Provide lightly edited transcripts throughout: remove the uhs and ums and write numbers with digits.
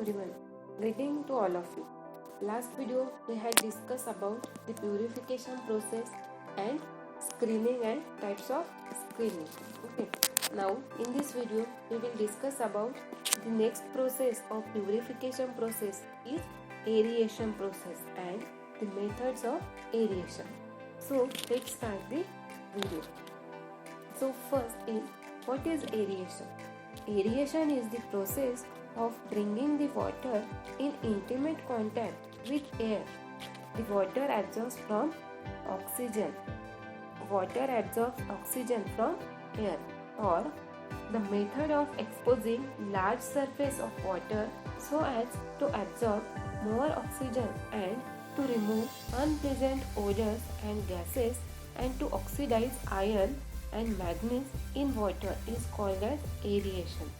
everyone, greeting to all of you. Last video we had discussed about the purification process and screening and types of screening. Okay. Now in this video we will discuss about the next process of purification process is aeration process and the methods of aeration. So let's start the video. So first is, what is aeration? Aeration is the process of bringing the water in intimate contact with air. The water absorbs from oxygen. Water absorbs oxygen from air, or the method of exposing large surface of water so as to absorb more oxygen and to remove unpleasant odors and gases and to oxidize iron and manganese in water is called as aeration.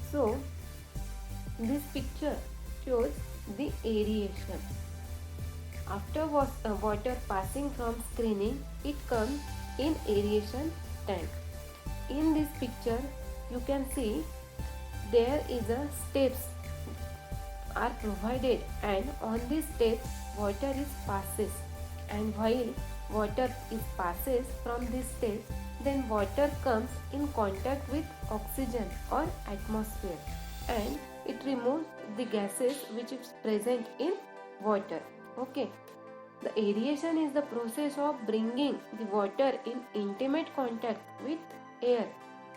So, this picture shows the aeration. After water passing from screening, it comes in aeration tank. In this picture, you can see there is a steps are provided, and on these steps water is passes, and while water is passes from these steps, then water comes in contact with oxygen or atmosphere and it removes the gases which is present in water. Okay. The aeration is the process of bringing the water in intimate contact with air.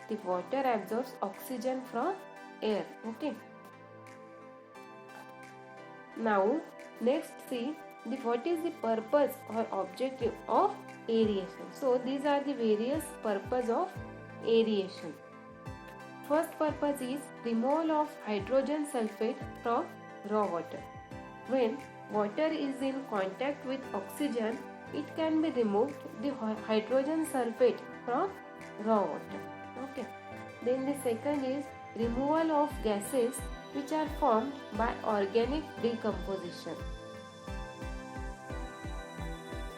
The water absorbs oxygen from air. Okay. Now next see what is the purpose or objective of aeration. So these are the various purpose of aeration. First purpose is removal of hydrogen sulfate from raw water. When water is in contact with oxygen, it can be removed the hydrogen sulfate from raw water. Okay. Then the second is removal of gases which are formed by organic decomposition.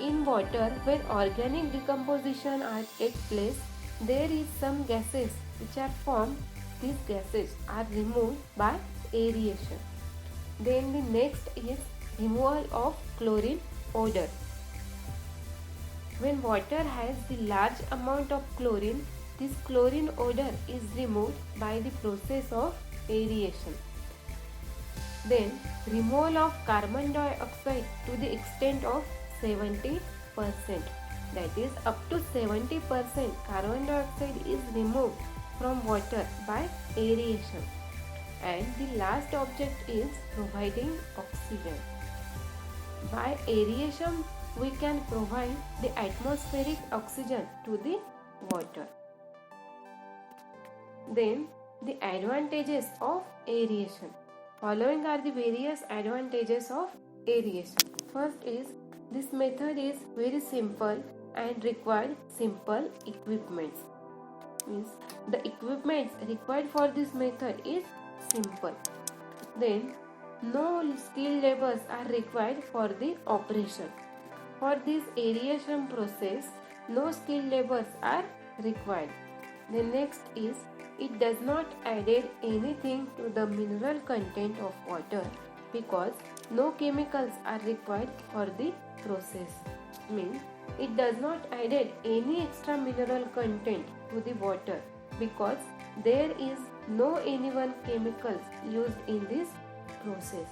In water, when organic decomposition takes place, there is some gases which are formed. These gases are removed by aeration. Then the next is removal of chlorine odor. When water has the large amount of chlorine, this chlorine odor is removed by the process of aeration. Then removal of carbon dioxide to the extent of 70%. That is, up to 70% carbon dioxide is removed from water by aeration. And the last object is providing oxygen. By aeration, we can provide the atmospheric oxygen to the water. Then the advantages of aeration. Following are the various advantages of aeration. First is, this method is very simple and required simple equipments. Means the equipment required for this method is simple. Then no skilled labors are required for the operation. For this aeration process, no skilled labors are required. The next is, it does not added anything to the mineral content of water because no chemicals are required for the process. Means it does not added any extra mineral content to the water because there is no any one chemicals used in this process.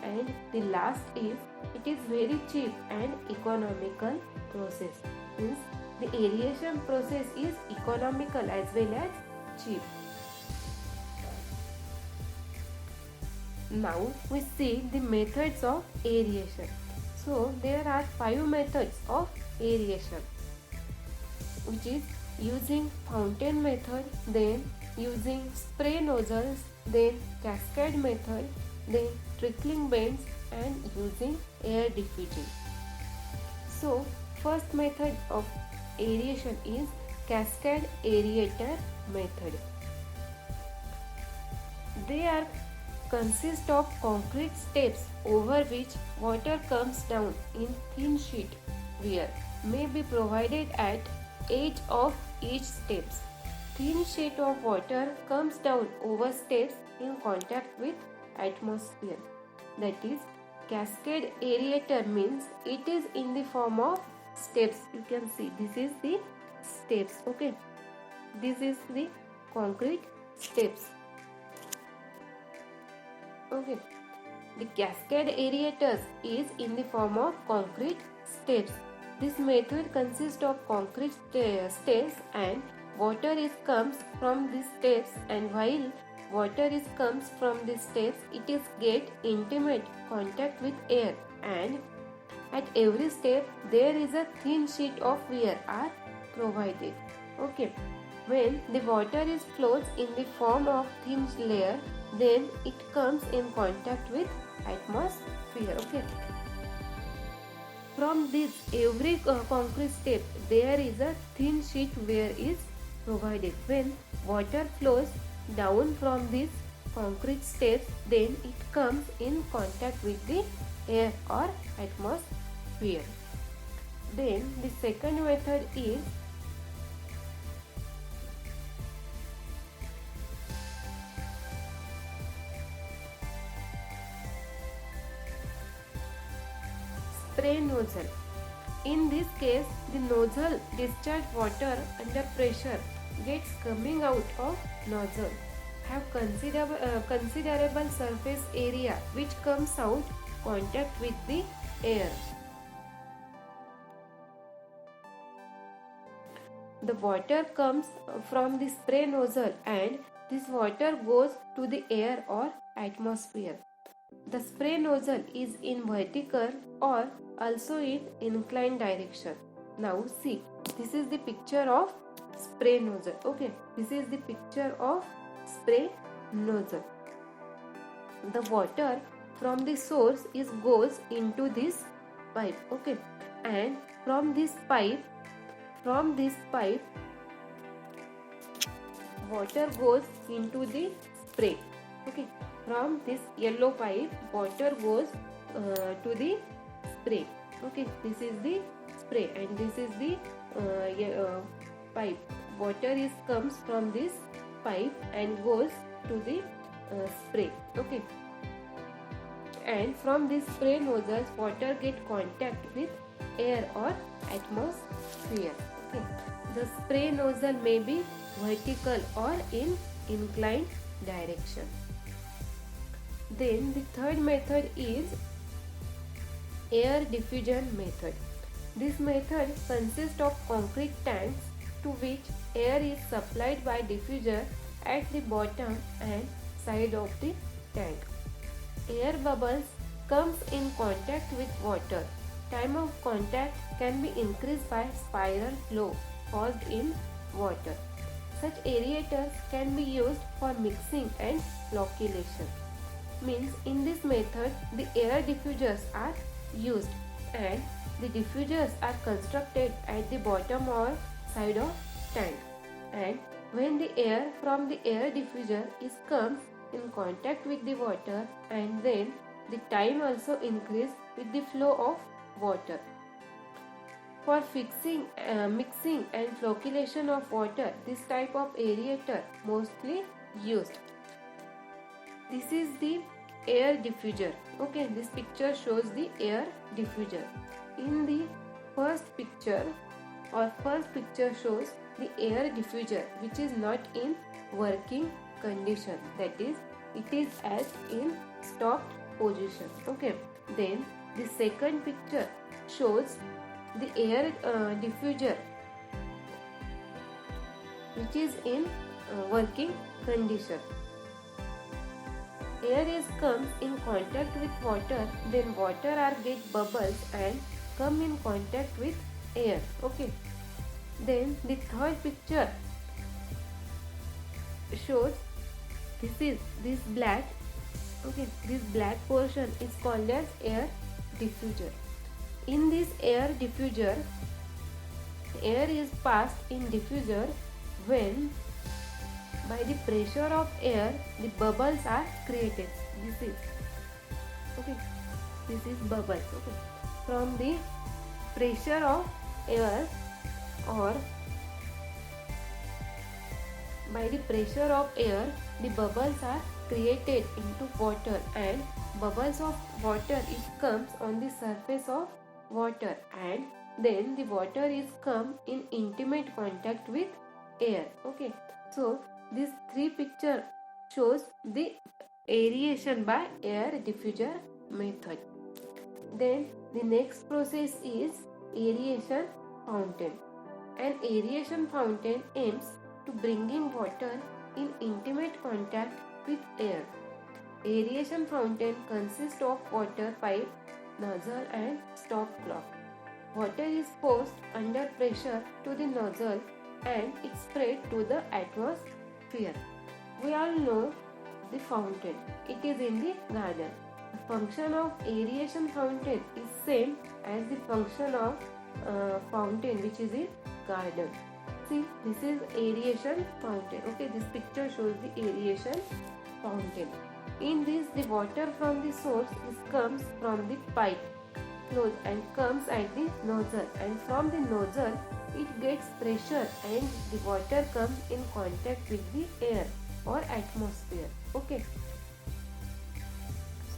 And the last is, it is very cheap and economical process. Means the aeration process is economical as well as cheap. Now we see the methods of aeration. So there are 5 methods of aeration, which is using fountain method, then using spray nozzles, then cascade method, then trickling bends, and using air diffusing. So first method of aeration is cascade aerator method. They are consist of concrete steps over which water comes down in thin sheet where may be provided at edge of each steps. thin sheet of water comes down over steps in contact with atmosphere. That is, cascade aerator means it is in the form of steps. You can see this is the steps. Okay, this is the concrete steps. Okay, the cascade aerators is in the form of concrete steps. This method consists of concrete steps and water is comes from these steps, and while water is comes from these steps, it is get intimate contact with air, and at every step there is a thin sheet of air are provided. Okay, when the water is flows in the form of thin layer, then it comes in contact with atmosphere. Okay, from this every concrete step there is a thin sheet where is provided. When water flows down from these concrete steps, then it comes in contact with the air or atmosphere. Then the second method is spray nozzle. In this case, the nozzle discharge water under pressure gets coming out of nozzle have considerable surface area which comes out contact with the air. The water comes from the spray nozzle and this water goes to the air or atmosphere. The spray nozzle is in vertical or also in inclined direction. Now see, this is the picture of spray nozzle. Okay, this is the picture of spray nozzle. The water from the source is goes into this pipe. Okay, and from this pipe water goes into the spray. Okay, from this yellow pipe water goes to the spray. Okay, this is the spray and this is the pipe. Water is comes from this pipe and goes to the spray. Okay, and from this spray nozzles water get contact with air or atmosphere. Okay, the spray nozzle may be vertical or in inclined direction. Then the third method is air diffusion method. This method consists of concrete tanks to which air is supplied by diffuser at the bottom and side of the tank. Air bubbles comes in contact with water. Time of contact can be increased by spiral flow caused in water. Such aerators can be used for mixing and flocculation. Means in this method the air diffusers are used and the diffusers are constructed at the bottom or side of tank, and when the air from the air diffuser is comes in contact with the water, and then the time also increase with the flow of water. For fixing, mixing and flocculation of water, this type of aerator mostly used. This is the air diffuser. Okay, this picture shows the air diffuser. In the first picture shows the air diffuser which is not in working condition, that is it is at in stopped position. Okay, then the second picture shows the air diffuser which is in working condition. Air is comes in contact with water, then water are get bubbles and come in contact with air. Okay, then the third picture shows this black. Okay, this black portion is called as air diffuser. In this air diffuser, air is passed in diffuser when by the pressure of air the bubbles are created. This is bubbles. Okay, from the pressure of air or by the pressure of air, the bubbles are created into water, and bubbles of water it comes on the surface of water, and then the water is come in intimate contact with air. Okay, so this three picture shows the aeration by air diffuser method. Then the next process is aeration fountain. An aeration fountain aims to bringing water in intimate contact with air. Aeration fountain consists of water pipe, nozzle and stop clock. Water is forced under pressure to the nozzle and it spread to the atmosphere. We all know the fountain. It is in the garden. The function of aeration fountain is same as the function of fountain which is in garden. See, this is aeration fountain. Okay, this picture shows the aeration fountain. In this, the water from the source comes from the pipe close and comes at the nozzle, and from the nozzle it gets pressure and the water comes in contact with the air or atmosphere. Okay,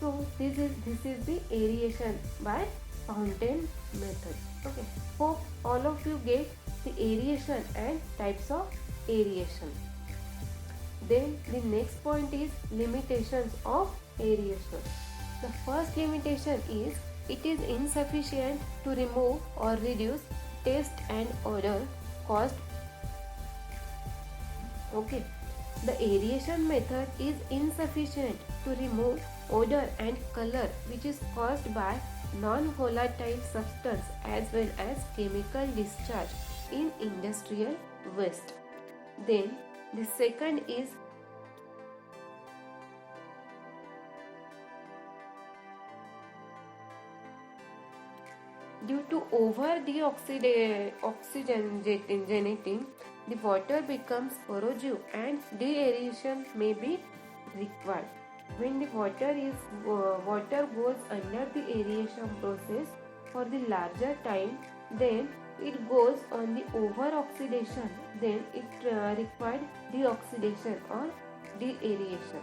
so this is the aeration by fountain method. Okay, hope all of you get the aeration and types of aeration. Then the next point is limitations of aeration. The first limitation is it is insufficient to remove or reduce taste and odor caused. Okay, the aeration method is insufficient to remove odor and color which is caused by non-volatile substance as well as chemical discharge in industrial waste. Then the second is due to over oxygenating, the water becomes corrosive and de-aeration may be required. When the water goes under the aeration process for the larger time, then it goes on the over oxidation, then it required deoxidation or de-aeration.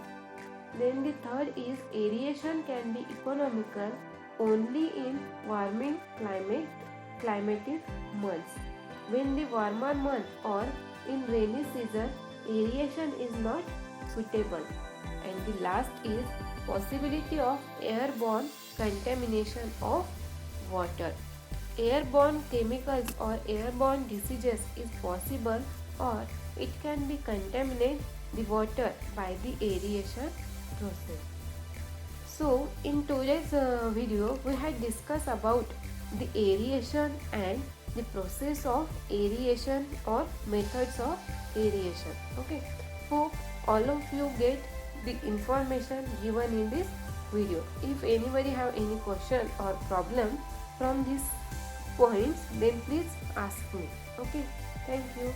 Then the third is aeration can be economical only in warming climatic months. When the warmer month or in rainy season, aeration is not suitable. And the last is possibility of airborne contamination of water. Airborne chemicals or airborne diseases is possible, or it can be contaminate the water by the aeration process. So in today's video we had discussed about the aeration and the process of aeration or methods of aeration. Okay, hope all of you get the information given in this video. If anybody have any question or problem from these points, then please ask me. Okay, thank you.